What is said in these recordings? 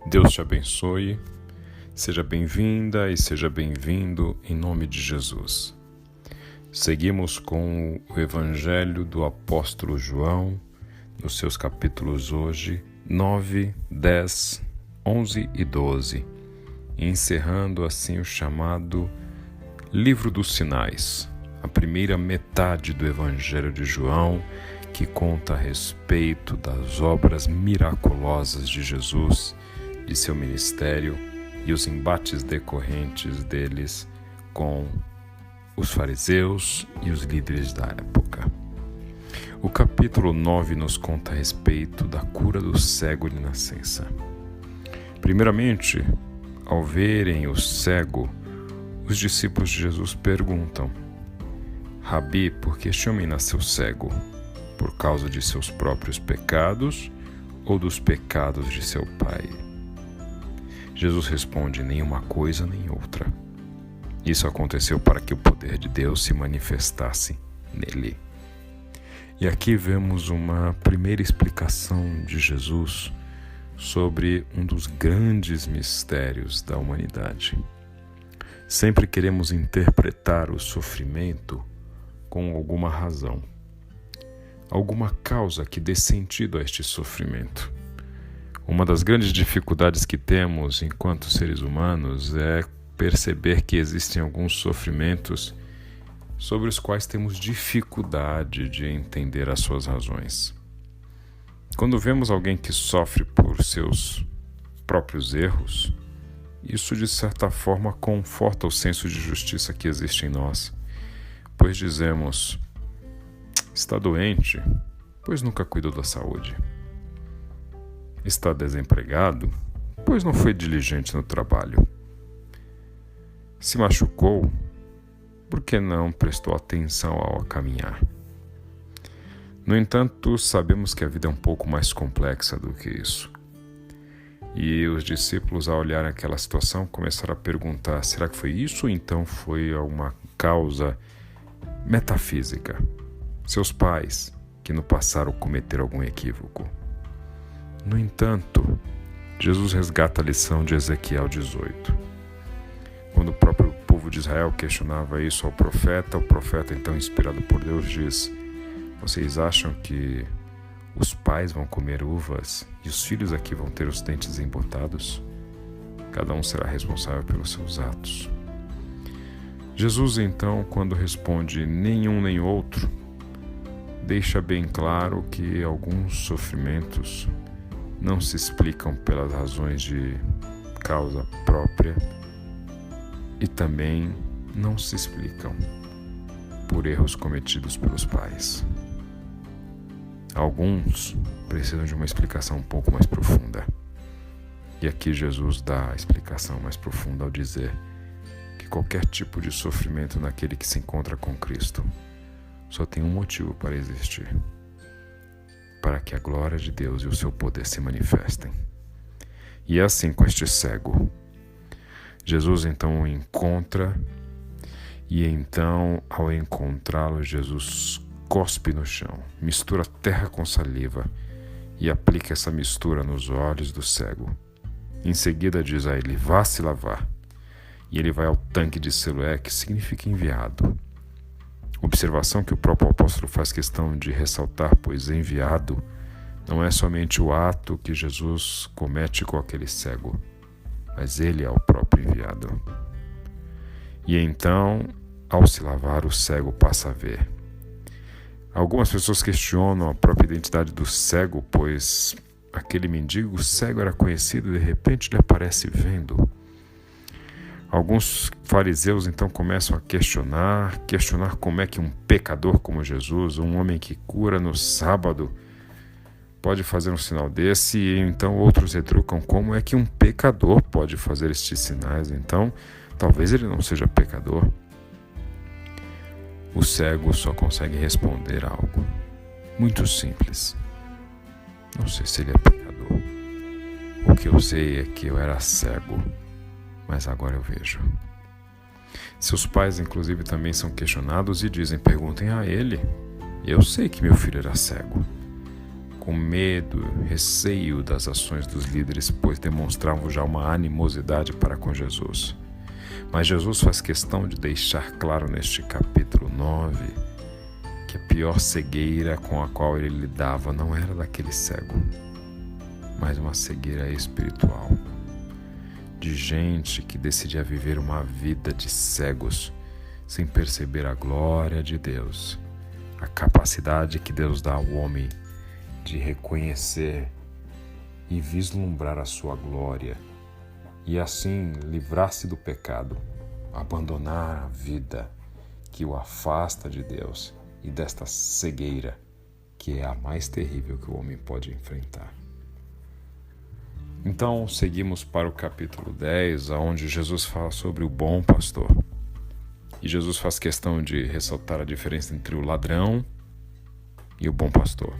Deus te abençoe, seja bem-vinda e seja bem-vindo em nome de Jesus. Seguimos com o Evangelho do Apóstolo João, nos seus capítulos hoje 9, 10, 11 e 12, encerrando assim o chamado Livro dos Sinais, a primeira metade do Evangelho de João, que conta a respeito das obras miraculosas de Jesus, de seu ministério e os embates decorrentes deles com os fariseus e os líderes da época. O capítulo 9 nos conta a respeito da cura do cego de nascença. Primeiramente, ao verem o cego, os discípulos de Jesus perguntam: Rabi, por que este homem nasceu cego? Por causa de seus próprios pecados ou dos pecados de seu pai? Jesus responde: nenhuma coisa nem outra. Isso aconteceu para que o poder de Deus se manifestasse nele. E aqui vemos uma primeira explicação de Jesus sobre um dos grandes mistérios da humanidade. Sempre queremos interpretar o sofrimento com alguma razão, alguma causa que dê sentido a este sofrimento. Uma das grandes dificuldades que temos enquanto seres humanos é perceber que existem alguns sofrimentos sobre os quais temos dificuldade de entender as suas razões. Quando vemos alguém que sofre por seus próprios erros, isso de certa forma conforta o senso de justiça que existe em nós, pois dizemos: está doente, pois nunca cuidou da saúde. Está desempregado, pois não foi diligente no trabalho. Se machucou, por que não prestou atenção ao caminhar? No entanto, sabemos que a vida é um pouco mais complexa do que isso. E os discípulos, ao olharem aquela situação, começaram a perguntar: será que foi isso ou então foi alguma causa metafísica? Seus pais, que no passado cometeram algum equívoco. No entanto, Jesus resgata a lição de Ezequiel 18. Quando o próprio povo de Israel questionava isso ao profeta, o profeta, então inspirado por Deus, diz: vocês acham que os pais vão comer uvas e os filhos aqui vão ter os dentes embotados? Cada um será responsável pelos seus atos. Jesus, então, quando responde nenhum nem outro, deixa bem claro que alguns sofrimentos não se explicam pelas razões de causa própria e também não se explicam por erros cometidos pelos pais. Alguns precisam de uma explicação um pouco mais profunda. E aqui Jesus dá a explicação mais profunda ao dizer que qualquer tipo de sofrimento naquele que se encontra com Cristo só tem um motivo para existir: para que a glória de Deus e o seu poder se manifestem. E é assim com este cego. Jesus então o encontra, e então, ao encontrá-lo, Jesus cospe no chão, mistura terra com saliva e aplica essa mistura nos olhos do cego. Em seguida diz a ele: vá se lavar. E ele vai ao tanque de Siloé, que significa enviado. Observação que o próprio apóstolo faz questão de ressaltar, pois enviado não é somente o ato que Jesus comete com aquele cego, mas ele é o próprio enviado. E então, ao se lavar, o cego passa a ver. Algumas pessoas questionam a própria identidade do cego, pois aquele mendigo cego era conhecido e de repente ele aparece vendo. Alguns fariseus então começam a questionar como é que um pecador como Jesus, um homem que cura no sábado, pode fazer um sinal desse, e então outros retrucam como é que um pecador pode fazer estes sinais, então talvez ele não seja pecador. O cego só consegue responder algo muito simples: não sei se ele é pecador. O que eu sei é que eu era cego, mas agora eu vejo. Seus pais, inclusive, também são questionados e perguntem a ele: eu sei que meu filho era cego, com medo, receio das ações dos líderes, pois demonstravam já uma animosidade para com Jesus. Mas Jesus faz questão de deixar claro neste capítulo 9 que a pior cegueira com a qual ele lidava não era daquele cego, mas uma cegueira espiritual, de gente que decidia viver uma vida de cegos sem perceber a glória de Deus, a capacidade que Deus dá ao homem de reconhecer e vislumbrar a sua glória e assim livrar-se do pecado, abandonar a vida que o afasta de Deus e desta cegueira que é a mais terrível que o homem pode enfrentar. Então seguimos para o capítulo 10, onde Jesus fala sobre o bom pastor. E Jesus faz questão de ressaltar a diferença entre o ladrão e o bom pastor.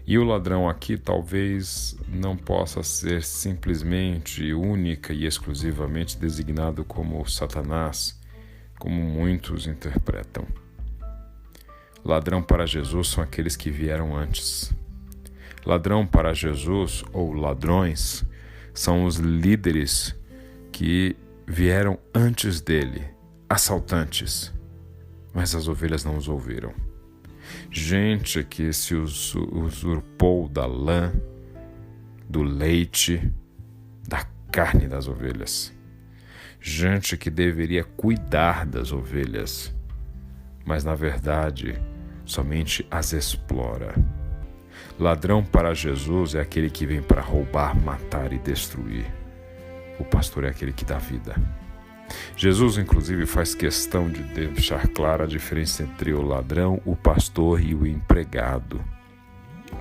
E o ladrão aqui talvez não possa ser simplesmente, única e exclusivamente designado como Satanás, como muitos interpretam. Ladrão para Jesus são aqueles que vieram antes. Ladrão para Jesus, ou ladrões, são os líderes que vieram antes dele, assaltantes, mas as ovelhas não os ouviram. Gente que se usurpou da lã, do leite, da carne das ovelhas. Gente que deveria cuidar das ovelhas, mas na verdade somente as explora. Ladrão para Jesus é aquele que vem para roubar, matar e destruir. O pastor é aquele que dá vida. Jesus, inclusive, faz questão de deixar clara a diferença entre o ladrão, o pastor e o empregado.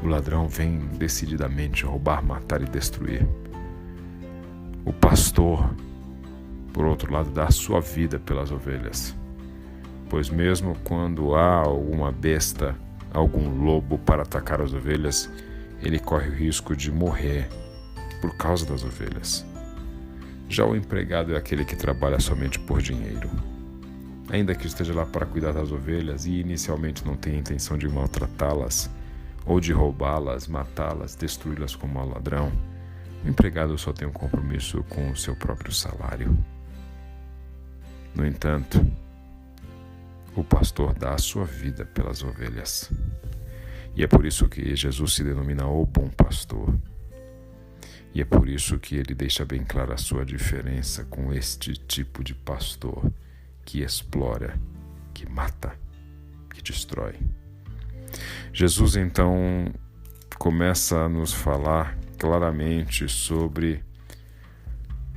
O ladrão vem decididamente roubar, matar e destruir. O pastor, por outro lado, dá a sua vida pelas ovelhas. Pois mesmo quando há alguma besta, algum lobo para atacar as ovelhas, ele corre o risco de morrer por causa das ovelhas. Já o empregado é aquele que trabalha somente por dinheiro. Ainda que esteja lá para cuidar das ovelhas e inicialmente não tenha intenção de maltratá-las, ou de roubá-las, matá-las, destruí-las como um ladrão, o empregado só tem um compromisso com o seu próprio salário. No entanto, o pastor dá a sua vida pelas ovelhas. E é por isso que Jesus se denomina o bom pastor. E é por isso que ele deixa bem clara a sua diferença com este tipo de pastor que explora, que mata, que destrói. Jesus então começa a nos falar claramente sobre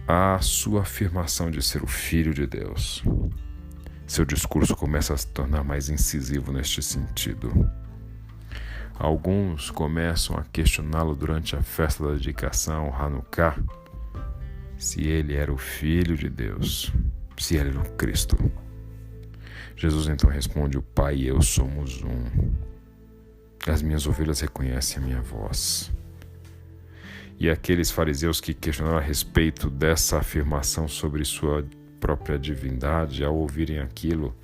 a sua afirmação de ser o Filho de Deus. Seu discurso começa a se tornar mais incisivo neste sentido. Alguns começam a questioná-lo durante a festa da dedicação, Hanukkah, se ele era o Filho de Deus, se ele era o Cristo. Jesus então responde: o Pai e eu somos um. As minhas ovelhas reconhecem a minha voz. E aqueles fariseus que questionaram a respeito dessa afirmação sobre sua própria divindade, ao ouvirem aquilo,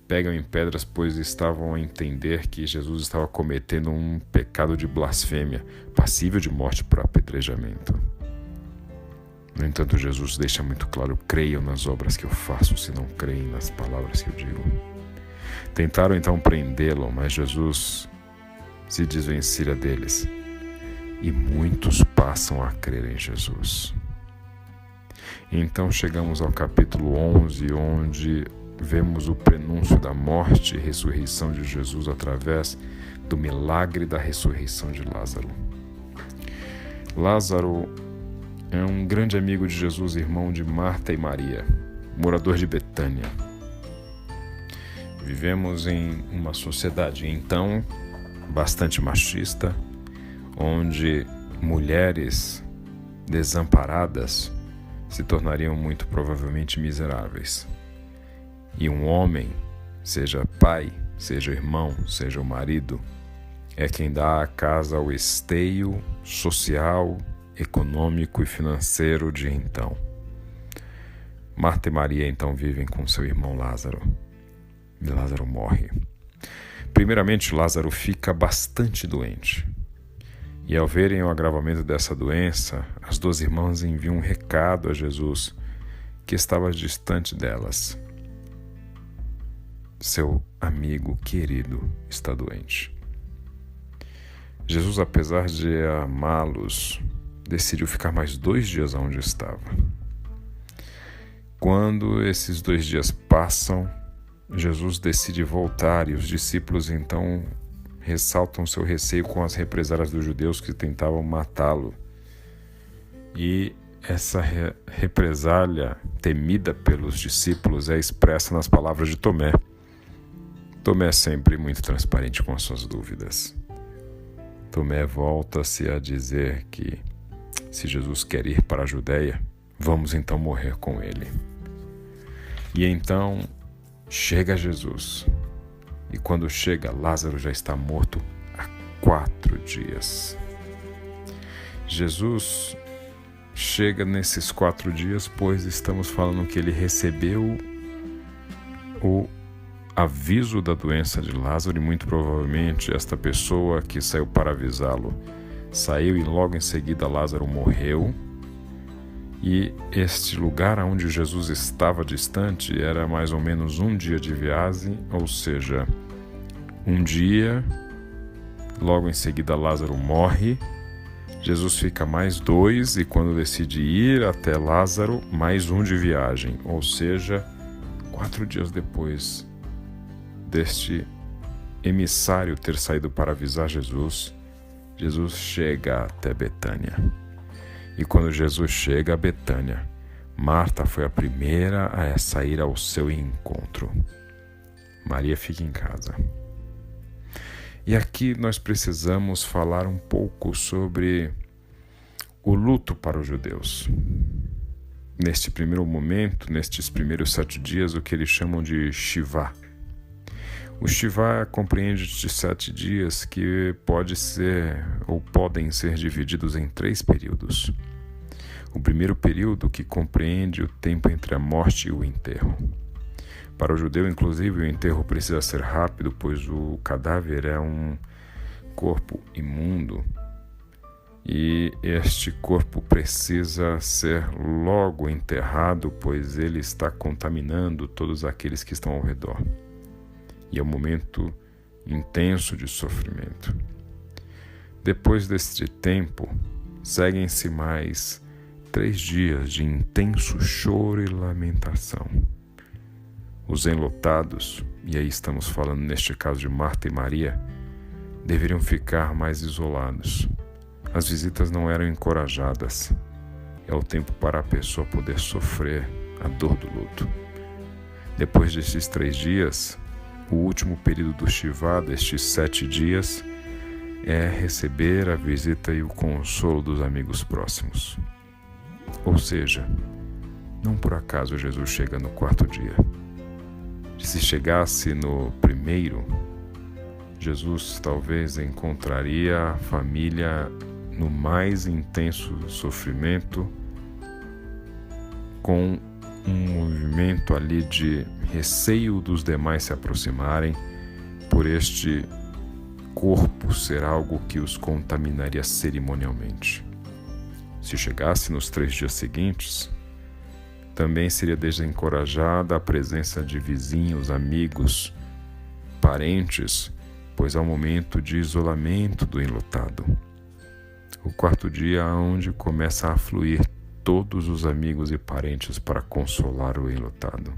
pegam em pedras, pois estavam a entender que Jesus estava cometendo um pecado de blasfêmia, passível de morte por apedrejamento. No entanto, Jesus deixa muito claro: creiam nas obras que eu faço, se não creem nas palavras que eu digo. Tentaram então prendê-lo, mas Jesus se desvencilha deles, e muitos passam a crer em Jesus. Então chegamos ao capítulo 11, onde vemos o prenúncio da morte e ressurreição de Jesus através do milagre da ressurreição de Lázaro. Lázaro é um grande amigo de Jesus, irmão de Marta e Maria, morador de Betânia. Vivemos em uma sociedade, então, bastante machista, onde mulheres desamparadas se tornariam muito provavelmente miseráveis. E um homem, seja pai, seja irmão, seja o marido, é quem dá à casa o esteio social, econômico e financeiro de então. Marta e Maria então vivem com seu irmão Lázaro. E Lázaro morre. Primeiramente, Lázaro fica bastante doente. E ao verem o agravamento dessa doença, as 12 irmãs enviam um recado a Jesus, que estava distante delas. Seu amigo querido está doente. Jesus, apesar de amá-los, decidiu ficar mais 2 dias onde estava. Quando esses 2 dias passam, Jesus decide voltar e os discípulos então ressaltam seu receio com as represálias dos judeus que tentavam matá-lo. E essa represália temida pelos discípulos é expressa nas palavras de Tomé. Tomé é sempre muito transparente com as suas dúvidas. Tomé volta-se a dizer que se Jesus quer ir para a Judéia, vamos então morrer com ele. E então chega Jesus. E quando chega, Lázaro já está morto há 4 dias. Jesus chega nesses 4 dias, pois estamos falando que ele recebeu o aviso da doença de Lázaro e muito provavelmente esta pessoa que saiu para avisá-lo saiu e logo em seguida Lázaro morreu. E este lugar onde Jesus estava distante era mais ou menos 1 dia de viagem, ou seja, 1 dia, logo em seguida Lázaro morre, Jesus fica mais 2 e quando decide ir até Lázaro, mais 1 de viagem, ou seja, 4 dias depois deste emissário ter saído para avisar Jesus, Jesus chega até Betânia. E quando Jesus chega a Betânia, Marta foi a primeira a sair ao seu encontro. Maria fica em casa. E aqui nós precisamos falar um pouco sobre o luto para os judeus. Neste primeiro momento, nestes primeiros 7 dias, o que eles chamam de Shivá. O Shivá compreende de 7 dias que pode ser ou podem ser divididos em 3 períodos. O primeiro período que compreende o tempo entre a morte e o enterro. Para o judeu, inclusive, o enterro precisa ser rápido, pois o cadáver é um corpo imundo e este corpo precisa ser logo enterrado, pois ele está contaminando todos aqueles que estão ao redor. E é um momento intenso de sofrimento. Depois deste tempo, seguem-se mais 3 dias de intenso choro e lamentação. Os enlutados, e aí estamos falando neste caso de Marta e Maria, deveriam ficar mais isolados. As visitas não eram encorajadas. É o tempo para a pessoa poder sofrer a dor do luto. Depois destes 3 dias, o último período do Shivá, destes 7 dias, é receber a visita e o consolo dos amigos próximos. Ou seja, não por acaso Jesus chega no 4º dia. Se chegasse no primeiro, Jesus talvez encontraria a família no mais intenso sofrimento, com um movimento ali de receio dos demais se aproximarem, por este corpo ser algo que os contaminaria cerimonialmente. Se chegasse nos 3 dias seguintes, também seria desencorajada a presença de vizinhos, amigos, parentes, pois é um momento de isolamento do enlutado. O 4º dia é onde começa a fluir todos os amigos e parentes para consolar o enlutado.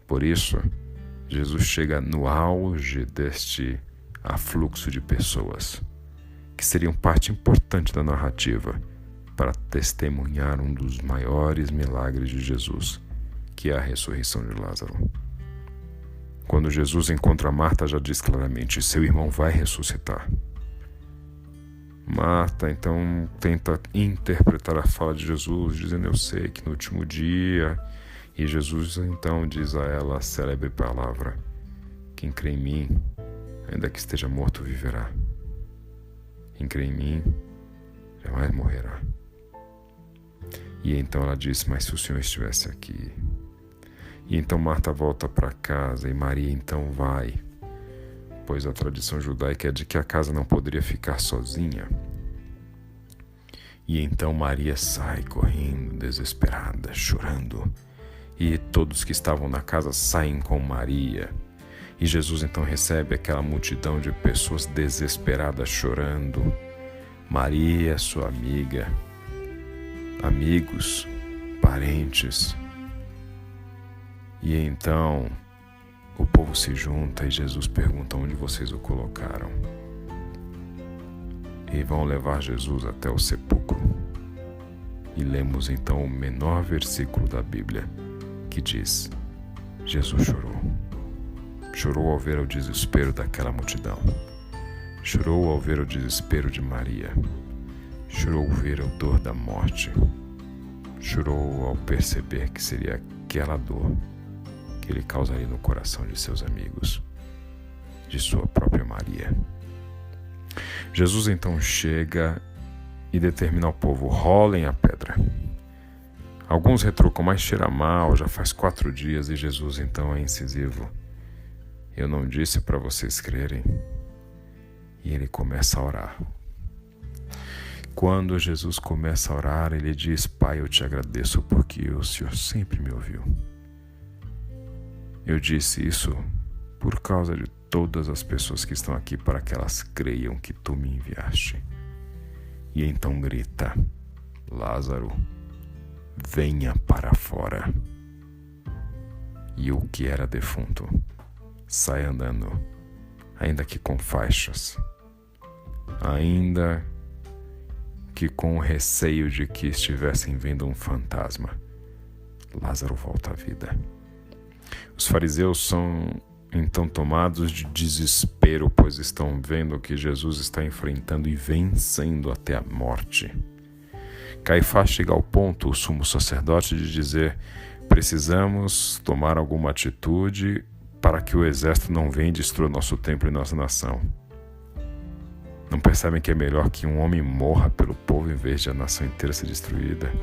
Por isso, Jesus chega no auge deste afluxo de pessoas, que seriam parte importante da narrativa para testemunhar um dos maiores milagres de Jesus, que é a ressurreição de Lázaro. Quando Jesus encontra Marta, já diz claramente: seu irmão vai ressuscitar. Marta então tenta interpretar a fala de Jesus, dizendo: eu sei que no último dia. E Jesus então diz a ela a célebre palavra: quem crê em mim, ainda que esteja morto, viverá. Quem crê em mim, jamais morrerá. E então ela disse: mas se o Senhor estivesse aqui. E então Marta volta para casa e Maria então vai, pois a tradição judaica é de que a casa não poderia ficar sozinha. E então Maria sai correndo, desesperada, chorando. E todos que estavam na casa saem com Maria. E Jesus então recebe aquela multidão de pessoas desesperadas chorando. Maria, sua amiga, amigos, parentes. E então o povo se junta e Jesus pergunta onde vocês o colocaram. E vão levar Jesus até o sepulcro. E lemos então o menor versículo da Bíblia, que diz: Jesus chorou. Chorou ao ver o desespero daquela multidão. Chorou ao ver o desespero de Maria. Chorou ao ver a dor da morte. Chorou ao perceber que seria aquela dor que ele causaria no coração de seus amigos, de sua própria Maria. Jesus então chega e determina ao povo: rolem a pedra. Alguns retrucam, mas cheira mal, já faz 4 dias, e Jesus então é incisivo: eu não disse para vocês crerem. E ele começa a orar. Quando Jesus começa a orar, ele diz: Pai, eu te agradeço porque o Senhor sempre me ouviu. Eu disse isso por causa de todas as pessoas que estão aqui, para que elas creiam que tu me enviaste. E então grita: Lázaro, venha para fora. E o que era defunto sai andando, ainda que com faixas, ainda que com o receio de que estivessem vendo um fantasma. Lázaro volta à vida. Os fariseus são então tomados de desespero, pois estão vendo que Jesus está enfrentando e vencendo até a morte. Caifás chega ao ponto, o sumo sacerdote, de dizer: precisamos tomar alguma atitude para que o exército não venha e destrua nosso templo e nossa nação. Não percebem que é melhor que um homem morra pelo povo em vez de a nação inteira ser destruída?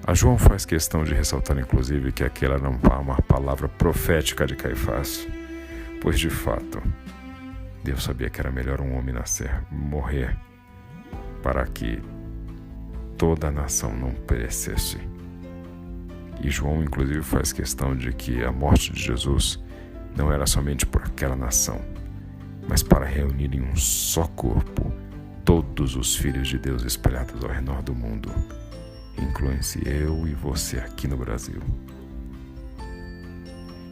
A João faz questão de ressaltar, inclusive, que aquela era uma palavra profética de Caifás, pois, de fato, Deus sabia que era melhor um homem morrer, para que toda a nação não perecesse. E João, inclusive, faz questão de que a morte de Jesus não era somente por aquela nação, mas para reunir em um só corpo todos os filhos de Deus espalhados ao redor do mundo, incluem-se eu e você aqui no Brasil.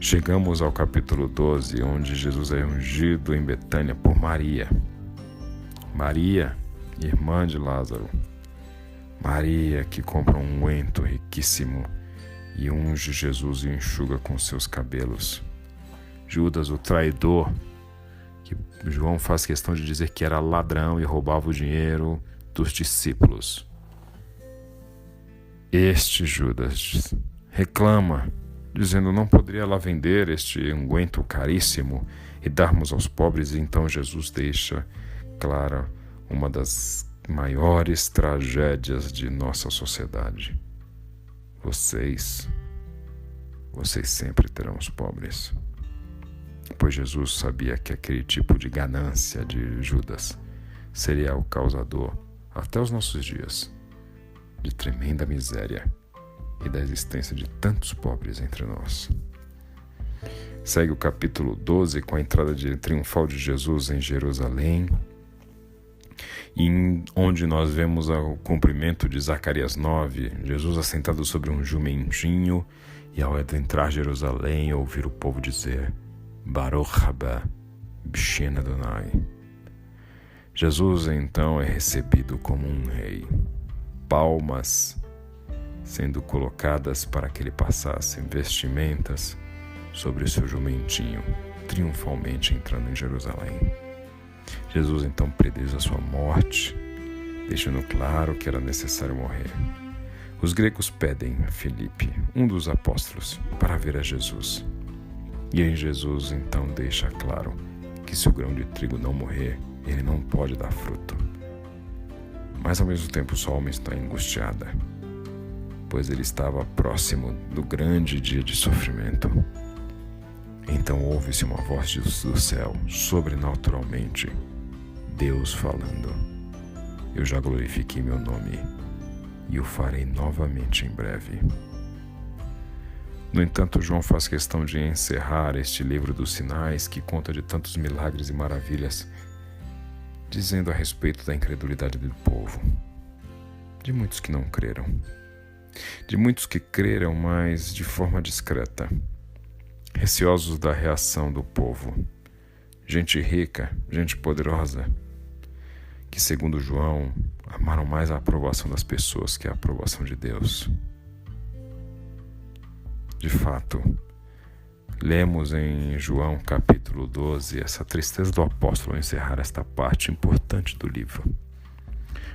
Chegamos ao capítulo 12, onde Jesus é ungido em Betânia por Maria. Maria, irmã de Lázaro. Maria, que compra um unguento riquíssimo e unge Jesus e enxuga com seus cabelos. Judas, o traidor, que João faz questão de dizer que era ladrão e roubava o dinheiro dos discípulos. Este Judas reclama, dizendo: não poderia ela vender este unguento caríssimo e darmos aos pobres? E então Jesus deixa clara uma das maiores tragédias de nossa sociedade. Vocês sempre terão os pobres. Pois Jesus sabia que aquele tipo de ganância de Judas seria o causador, até os nossos dias, de tremenda miséria e da existência de tantos pobres entre nós. Segue o capítulo 12 com a entrada triunfal de Jesus em Jerusalém, onde nós vemos o cumprimento de Zacarias 9, Jesus assentado sobre um jumentinho, e ao adentrar Jerusalém, ouvir o povo dizer: Baruch haba b'shem Adonai. Jesus então é recebido como um rei. Palmas sendo colocadas para que ele passasse, vestimentas sobre o seu jumentinho, triunfalmente entrando em Jerusalém. Jesus então prediz a sua morte, deixando claro que era necessário morrer. Os gregos pedem a Filipe, um dos apóstolos, para ver a Jesus. E em Jesus então deixa claro que se o grão de trigo não morrer, ele não pode dar fruto. Mas ao mesmo tempo sua alma está angustiada, pois ele estava próximo do grande dia de sofrimento. Então ouve-se uma voz do céu, sobrenaturalmente, Deus falando: eu já glorifiquei meu nome e o farei novamente em breve. No entanto, João faz questão de encerrar este livro dos sinais, que conta de tantos milagres e maravilhas, dizendo a respeito da incredulidade do povo, de muitos que não creram, de muitos que creram, mas de forma discreta, receosos da reação do povo, gente rica, gente poderosa, que, segundo João, amaram mais a aprovação das pessoas que a aprovação de Deus. De fato, lemos em João capítulo 12 essa tristeza do apóstolo ao encerrar esta parte importante do livro.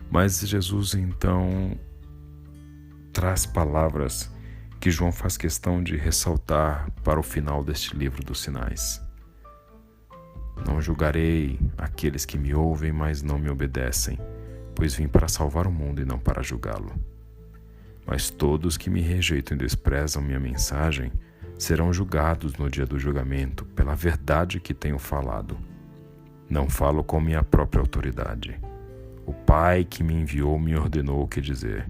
Mas Jesus então traz palavras que João faz questão de ressaltar para o final deste livro dos sinais. Não julgarei aqueles que me ouvem, mas não me obedecem, pois vim para salvar o mundo e não para julgá-lo. Mas todos que me rejeitam e desprezam minha mensagem serão julgados no dia do julgamento pela verdade que tenho falado. Não falo com minha própria autoridade. O Pai que me enviou me ordenou o que dizer,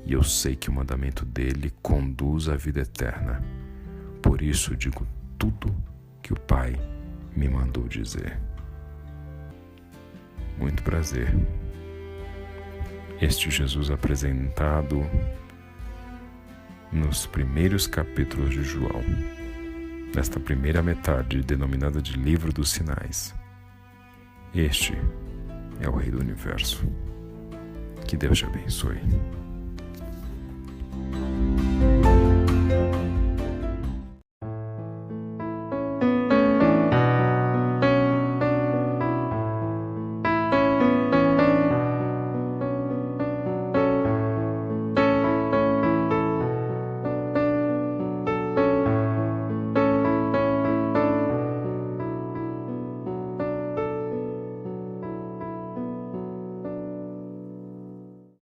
e eu sei que o mandamento dele conduz à vida eterna. Por isso digo tudo que o Pai me mandou dizer. Muito prazer. Este Jesus apresentado nos primeiros capítulos de João, nesta primeira metade denominada de Livro dos Sinais. Este é o Rei do Universo. Que Deus te abençoe.